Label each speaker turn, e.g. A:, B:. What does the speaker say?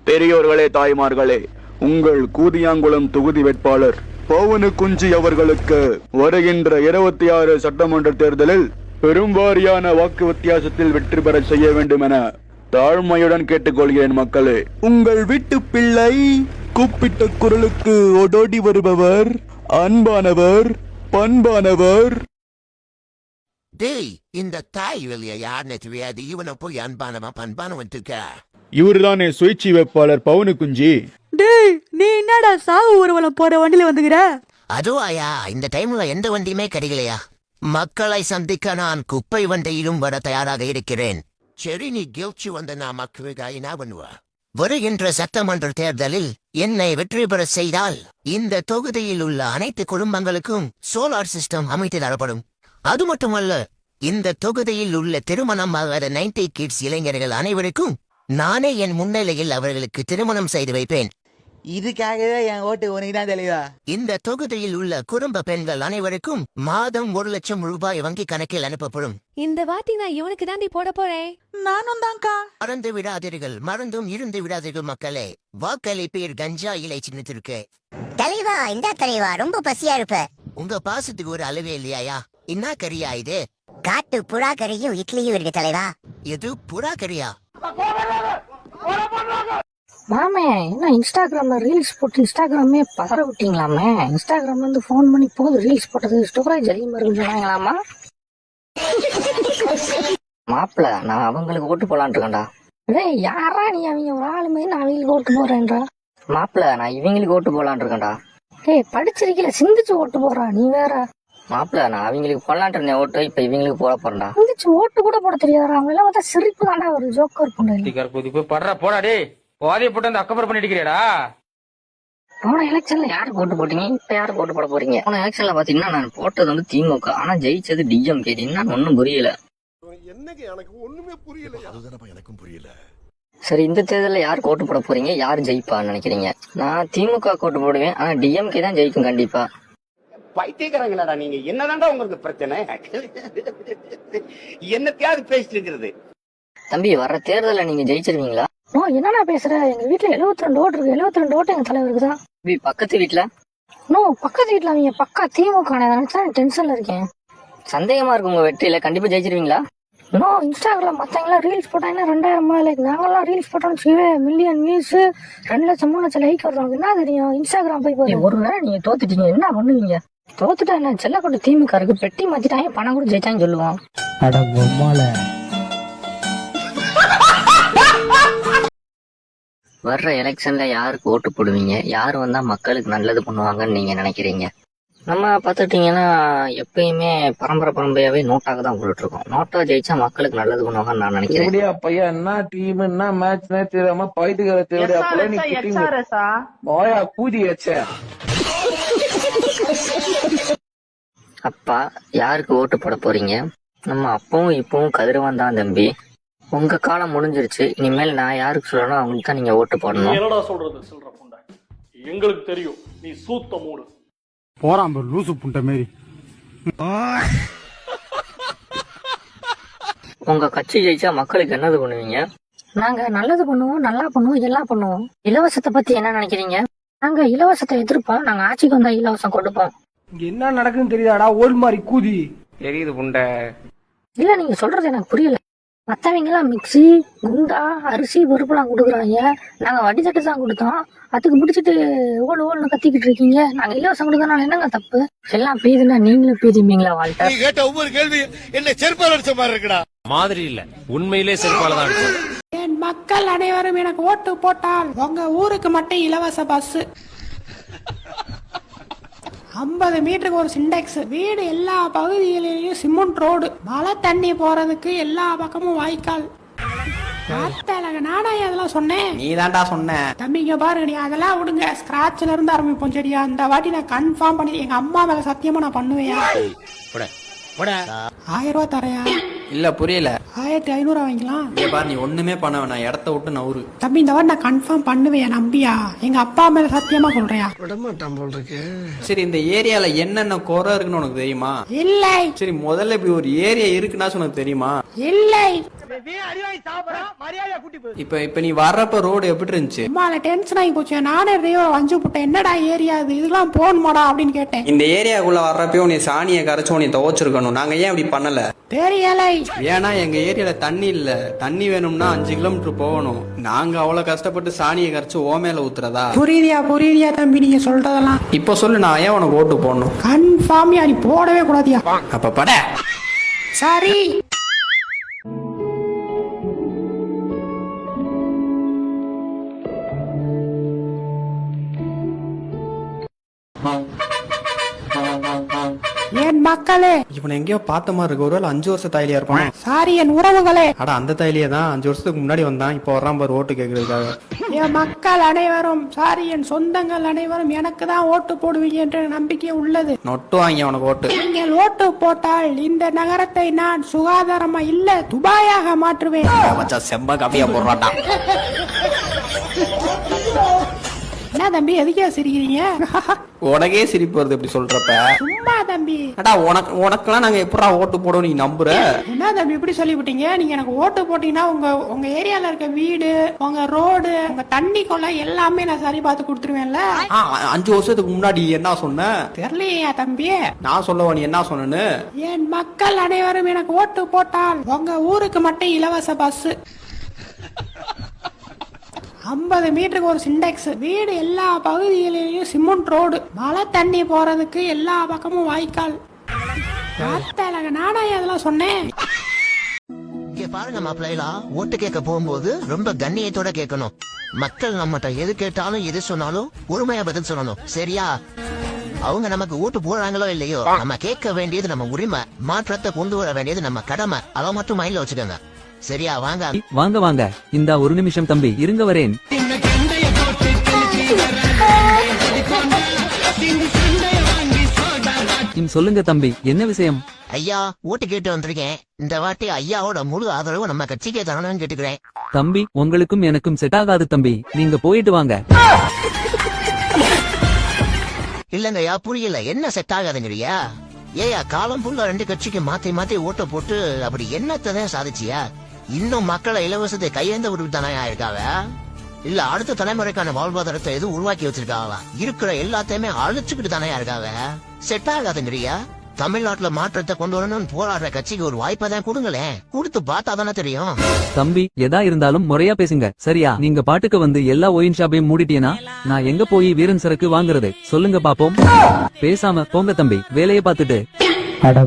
A: பெரியோர்களே, தாய்மார்களே, உங்கள் கூதியாங்குளம் தொகுதி வேட்பாளர் பவனுக்குஞ்சி அவர்களுக்கு வருகின்ற 26 சட்டமன்ற தேர்தலில் பெரும்வாரியான வாக்கு வித்தியாசத்தில் வெற்றி பெற செய்ய வேண்டும் என தாழ்மையுடன் கேட்டுக்கொள்கிறேன். மக்களே, உங்கள் வீட்டு பிள்ளை கூப்பிட்ட குரலுக்கு ஓடோடி வருபவர், அன்பானவர், பண்பானவர்.
B: டேய், இந்த தாய் வெளிய யாருன்னு தெரியாது. இவனை போய் அன்பானவன் பண்பானவன் இருக்க.
A: இவருதானே சுயேட்சை வேட்பாளர் பவனுக்குஞ்சி.
C: டேய், நீ என்னடா சாவு ஊர்வலம் போற வண்டியில வந்துக்கிற?
B: அதுவாயா, இந்த டைம்ல எந்த வண்டியுமே கிடைக்கலையா? மக்களை சந்திக்க நான் குப்பை வண்டியிலும் வர தயாராக இருக்கிறேன். சரி, நீ கெல்ச்சி வந்த நான் மக்களுக்காக என்ன பண்ணுவா? வருகின்ற சட்டமன்ற தேர்தலில் என்னை வெற்றி பெற செய்தால் இந்த தொகுதியில் உள்ள அனைத்து குடும்பங்களுக்கும் சோலார் சிஸ்டம் அமைத்து தரப்படும். அது மட்டுமல்ல, இந்த தொகுதியில் உள்ள திருமணம் ஆகாத 90 கிட்ஸ் இளைஞர்கள் அனைவருக்கும் நானே என் முன்னிலையில் அவர்களுக்கு திருமணம் செய்து வைப்பேன்.
C: இதுக்காகவே என் ஓட்டு உனக்கு தான் தெளிவா.
B: இந்த தொகுதியில் உள்ள குடும்ப பெண்கள் அனைவருக்கும் மாதம் 1 லட்சம் ரூபாய் வங்கி கணக்கில் அனுப்பப்படும்.
D: இந்த வாட்டி நான் இவனுக்கு தாண்டி போட போறேன்.
C: நானும் தான்க்கா.
B: மறந்து விடாதீர்கள், மறந்தும் இருந்து விடாதீர்கள் மக்களே. வாக்களிப்பீர் கஞ்சா இலை சின்னத்திற்கு.
E: தலைவா, இந்த தலைவா, ரொம்ப பசியா இருப்ப.
B: உங்க பாசத்துக்கு ஒரு அளவே இல்லையா? என்ன கறியா இது?
E: காட்டு புறா கறியும் இட்லியும் இருக்கு தலைவா.
B: எது புறா கறியா?
F: மாமே, என்ன இன்ஸ்டாகிராம்ல ரீல்ஸ் போட்டு இன்ஸ்டாகிராமே பதற விட்டீங்களாமே? இன்ஸ்டாகிராம்ல இருந்து போன் பண்ணி போது ரீல்ஸ் போட்டது ஸ்டோரேஜ் அதிகமா இருக்குன்னு சொன்னாங்களாமா? மாப்பிள்ள, நான் அவங்களுக்கு ஓட்டு போலான் இருக்கேன்டா. டேய், யாரா நீ? அவங்க ஒரு ஆளுமே நான் அவங்களுக்கு ஓட்டு போறேன்றா. மாப்பிள்ள, நான் இவங்களுக்கு ஓட்டு போலான் இருக்கேன்டா. டேய், படிச்சிருக்கல, சிந்திச்சு ஓட்டு போறா நீ வேற. மாப்பிள்ள, நான் அவங்களுக்கு போலான் இருந்தேன் ஓட்டு, இப்ப இவங்களுக்கு போட போறேன்டா. சிந்திச்சு ஓட்டு கூட போட தெரியாதா? அவங்க எல்லாம் பார்த்தா சிரிப்பு தாண்டா, ஒரு ஜோக்கர் பண்ணு.
G: போடா டே, போதைய போட்டு அந்த அக்கப்புறம் பண்ணிட்டு இருக்கிறியாடா?
F: போன எலெக்ஷன்ல யாருக்கு ஓட்டு போட்டீங்க? இப்ப யாருக்கு ஓட்டு போட போறீங்க? போன எலெக்ஷன்ல பாத்தீங்கன்னா நான் போட்டது வந்து திமுக, ஆனா ஜெயிச்சது டிஎம்கே. என்னன்னு ஒன்னும் புரியல.
H: எனக்கும் புரியல.
F: சரி, இந்த தேர்தலில் யாருக்கு ஓட்டு போட போறீங்க? யாரு ஜெயிப்பான்னு நினைக்கிறீங்க? நான் திமுக ஓட்டு போடுவேன், ஆனா டிஎம்கே தான் ஜெயிக்கும் கண்டிப்பா.
G: பைத்தியக்காரங்களாடா நீங்க. என்னதான்டா உங்களுக்கு பிரச்சனை? என்னத்தையாவது பேசிட்டு இருக்கிறது?
F: தம்பி, வர்ற தேர்தலில் நீங்க ஜெயிச்சிருவீங்களா? ஓ, என்னன்னா பேசுற? எங்க வீட்டுல 72 ஓட்டு இருக்கு. 72 ஓட்டு எங்க தலைவருக்கு தான். பக்கத்து வீட்டுல? நோ, பக்கத்து வீட்டுல அவங்க பக்கா திமுக. நினைச்சா டென்ஷன்ல இருக்கேன். சந்தேகமா இருக்கு உங்க வெற்றியில. கண்டிப்பா ஜெயிச்சிருவீங்களா? நோ, இன்ஸ்டாகிராம் மத்தவங்க ரீல்ஸ் போட்டாங்கன்னா 2000 லைக். நாங்கெல்லாம் ரீல்ஸ் போட்டோம்னு மில்லியன் வியூஸ், 2 லட்சம் 3 லட்சம் லைக் வருவாங்க. என்ன தெரியும்? இன்ஸ்டாகிராம் போய் போய் ஒருவேளை நீங்க தோத்துட்டீங்க, என்ன பண்ணுவீங்க? தோத்துட்டா என்ன? செல்லக்கோட்டை திமுக இருக்கு, பெட்டி மாத்திட்டாங்க, பணம் கூட ஜெயிச்சான்னு சொல்லுவோம். வர்ற எலெக்ஷன்ல யாருக்கு ஓட்டு போடுவீங்க? யாரு வந்தா மக்களுக்கு நல்லது பண்ணுவாங்கன்னு நீங்க நினைக்கிறீங்க? நம்ம பாத்துட்டீங்கன்னா எப்பயுமே பரம்பரையாவே நோட்டாக தான் போட்டுட்டு இருக்கோம். நோட்டா ஜெயிச்சா மக்களுக்கு நல்லது பண்ணுவாங்கன்னு நான் நினைக்கிறேன்.
G: பையன் என்ன டீம் என்ன மேட்ச் தெரியாம
F: அப்பா, யாருக்கு ஓட்டு போட போறீங்க? நம்ம அப்பவும் இப்பவும் கதிரவன் தான் தம்பி. உங்க காலம் முடிஞ்சிருச்சு. இனிமேல் நான் யாருக்கு சொல்லணும் அவங்களுக்கு தான் நீங்க ஓட்டு போடணும்.
I: என்னடா சொல்றது சொல்ற புண்டை? எங்களுக்கு தெரியும், நீ சூத்த மூடு.
J: போறான் லூசு புண்டை மாரி.
F: உங்க கட்சி ஜெயிச்சா மக்களுக்கு என்னது பண்ணுவீங்க? நாங்க நல்லது பண்ணுவோம், நல்லா பண்ணுவோம், எல்லாம் பண்ணுவோம். இலவசத்தை பத்தி என்ன நினைக்கிறீங்க? நாங்க இலவசத்தை எதிர்ப்போம். நாங்க ஆட்சிக்கு வந்தா இலவசம் கொடுப்போம்.
J: இங்க என்ன நடக்குன்னு தெரியாதா? ஓல் மாதிரி கூதி
G: தெரியுது புண்டை.
F: இல்ல, நீங்க சொல்றது எனக்கு புரியல. மத்தவங்க எல்லாம் மிக்சி, குண்டா, அரிசி, பருப்புலாம் கொடுக்குறாங்க. நாங்க வட்டி தட்டு தான் கொடுத்தோம். அதுக்கு முடிச்சுட்டு ஓடுன்னு கத்திக்கிட்டு இருக்கீங்க. நாங்க இலவசம் கொடுக்கறனால என்னங்க தப்பு? எல்லாம் பெய்யுதுன்னா நீங்களும் பெய்யுமீங்களா? வாழ்க்கை
H: கேட்ட ஒவ்வொரு கேள்வி என்ன செருப்பால் அடிச்ச மாதிரி இருக்குடா.
K: மாதிரி இல்ல, உண்மையிலே செருப்பால தான் அடிச்சது.
L: என் மக்கள் அனைவரும் எனக்கு ஓட்டு போட்டால் உங்க ஊருக்கு மட்டும் இலவச பஸ், 50 மீட்டருக்கு ஒரு சிண்டெக்ஸ் வீடு, எல்லா பகுதிகளிலும் சிமெண்ட் ரோடு, மழை தண்ணி போறதுக்கு எல்லா பக்கமும் வாய்க்கால். நானா அதெல்லாம் சொன்னேன்?
G: நீ தான்டா சொன்ன.
L: தம்பிங்க பாருங்க, நீ அதெல்லாம் விடுங்க. ஸ்கிராட்ச்ல இருந்து ஆரம்பிப்போம் சரியா? இந்த வாட்டி நான் கன்ஃபார்ம் பண்ணி எங்க அம்மா மேல சத்தியமா நான் பண்ணுவேன். 1000 ரூபா தரையா?
G: இல்ல புரியல.
L: 1500 வாங்கிக்கலாம்.
G: நீ ஒண்ணுமே பண்ண வேணாம், இடத்த விட்டு நவுரு.
L: தம்பி, இந்த வாட்டி நான் கன்ஃபார்ம் பண்ணுவேன், நம்பியா? எங்க அப்பா மேல சத்தியமா சொல்றியா?
H: விடமாட்டான் போல் இருக்கு.
G: சரி, இந்த ஏரியால என்னென்ன குறை இருக்குன்னு உனக்கு தெரியுமா?
L: இல்லை.
G: சரி, முதல்ல இப்படி ஒரு ஏரியா இருக்குன்னா உனக்கு தெரியுமா?
L: இல்லை.
J: இப்ப நீ வர்றப்ப ரோடு எப்படி இருந்துச்சு?
L: அம்மால டென்ஷன் ஆகி போச்சு. நானே டிரைவர் வஞ்சு போட்டேன். என்னடா ஏரியா இது, இதெல்லாம் போகணுமாடா அப்படின்னு கேட்டேன்.
J: இந்த ஏரியாக்குள்ள வர்றப்போ நீ சாணியை கரைச்சு நீ துவச்சிருக்கணும். நாங்க ஏன் அப்படி பண்ணல?
L: தெரியலை.
J: ஏன்னா எங்க ஏரியால தண்ணி இல்ல. தண்ணி வேணும்னா 5 கிலோமீட்டர் போகணும். நாங்க அவ்வளவு கஷ்டப்பட்டு சாணியை கரைச்சு ஓமேல ஊத்துறதா?
L: புரியுதியா தம்பி நீங்க சொல்றதெல்லாம்.
J: இப்ப சொல்லு, நான் ஏன் உனக்கு ஓட்டு போடணும்?
L: கன்ஃபார்மியா நீ போடவே கூடாதியா.
J: அப்ப பட.
L: சரி. என் மக்களே,
J: இவனை எங்கேயோ பார்த்த மாதிரி இருக்கு. ஒருவேளை 5 வருஷம் தாயிலியா இருப்பான்.
L: சாரி என் உறவுகளே.
J: அட அந்த தாயிலியே தான் 5 வருஷத்துக்கு முன்னாடி வந்தான். இப்ப வர்றான் பாரு ஓட்டு கேட்கறதுக்காக.
L: என் மக்கள் அனைவரும், சாரி என் சொந்தங்கள் அனைவரும் எனக்கு தான் ஓட்டு போடுவீங்க என்ற நம்பிக்கை உள்ளது.
J: நொட்டு வாங்கி அவனுக்கு ஓட்டு.
L: நீங்கள் ஓட்டு போட்டால் இந்த நகரத்தை நான் சுகாதாரமா இல்ல துபாயாக மாற்றுவேன்.
J: செம்ப காப்பியா போடுறாட்டா.
L: என்ன தம்பி எதுக்கே சிரிக்கிறீங்க?
J: உனக்கே சிரிப்பு வருது இப்படி சொல்றப்ப.
L: சும்மா தம்பி.
J: அடா உனக்கெல்லாம் நாங்க எப்படா ஓட்டு போடுவோம் நீ நம்புற?
L: என்ன தம்பி இப்படி சொல்லிவிட்டீங்க? நீங்க எனக்கு ஓட்டு போட்டீங்கன்னா உங்க ஏரியால இருக்க வீடு, உங்க ரோடு, உங்க தண்ணி கொள்ள எல்லாமே நான் சரி பார்த்து கொடுத்துருவேன்ல.
J: 5 வருஷத்துக்கு முன்னாடி என்ன சொன்ன?
L: தெரியலையா தம்பி?
J: நான் சொல்லவா நீ என்ன சொன்னு?
L: என் மக்கள் அனைவரும் எனக்கு ஓட்டு போட்டால் உங்க ஊருக்கு மட்டும் இலவச பஸ், 50 மீட்டருக்கு ஒரு சிண்டெக்ஸ், வீடு எல்லா பகுதிகளிலும் சிமெண்ட் ரோடு, மழை தண்ணி போறதுக்கு எல்லா பக்கமும் வாய்க்கால். நானா அதெல்லாம் சொன்னேன்.
B: இங்க பாருங்க மாப்பிள்ளைகளா, ஓட்டு கேட்க போகும்போது ரொம்ப கண்ணியத்தோட கேட்கணும். மக்கள் நம்மகிட்ட எது கேட்டாலும் எது சொன்னாலும் பொறுமையா பதில் சொல்லணும். சரியா? அவங்க நமக்கு ஓட்டு போடுறாங்களோ இல்லையோ, நம்ம கேட்க வேண்டியது நம்ம உரிமை, மாற்றத்தை கொண்டு வர வேண்டியது நம்ம கடமை. அதை மட்டும் மைண்ட்ல வச்சுக்கோங்க. சரியா? வாங்க
K: வாங்க வாங்க. இந்த ஒரு நிமிஷம் தம்பி, இருங்க வரேன். சொல்லுங்க தம்பி, என்ன விஷயம்?
B: ஐயா, ஓட்டு கேட்டு வந்திருக்கேன். இந்த வாட்டி ஐயாவோட முழு ஆதரவு நம்ம கட்சிக்கே தரணும்னு கேட்டுக்கிறேன்.
K: தம்பி, உங்களுக்கும் எனக்கும் செட் ஆகாது தம்பி. நீங்க போயிட்டு வாங்க.
B: இல்லங்கய்யா, புரியல. என்ன செட் ஆகாதுங்கிறியா? ஏயா, காலம் ஃபுல்லா 2 கட்சிக்கு மாத்தி மாத்தி ஓட்ட போட்டு அப்படி என்னத்தான் சாதிச்சியா? இன்னும் மக்களை இலவசத்தை கையேந்த விட்டு தானே இருக்காவ? இல்ல அடுத்த தலைமுறைக்கான வாழ்வாதாரத்தை எதுவும் உருவாக்கி வச்சிருக்காவா? இருக்கிற எல்லாத்தையுமே அழிச்சுக்கிட்டு தானே இருக்காவ? செட் ஆகாதுங்கிறியா? தமிழ்நாட்டுல மாற்றத்தை கொண்டு வரணும்னு போராடுற கட்சிக்கு ஒரு வாய்ப்பை தான் கொடுங்களேன். கொடுத்து பார்த்தா தானே தெரியும்.
K: தம்பி, எதா இருந்தாலும் முறையா பேசுங்க. சரியா? நீங்க பாட்டுக்கு வந்து எல்லா ஒயின் ஷாப்பையும் மூடிட்டீனா நான் எங்க போய் வீரன் சரக்கு வாங்குறது? சொல்லுங்க பாப்போம். பேசாம போங்க தம்பி, வேலையை பார்த்துட்டு.
J: அட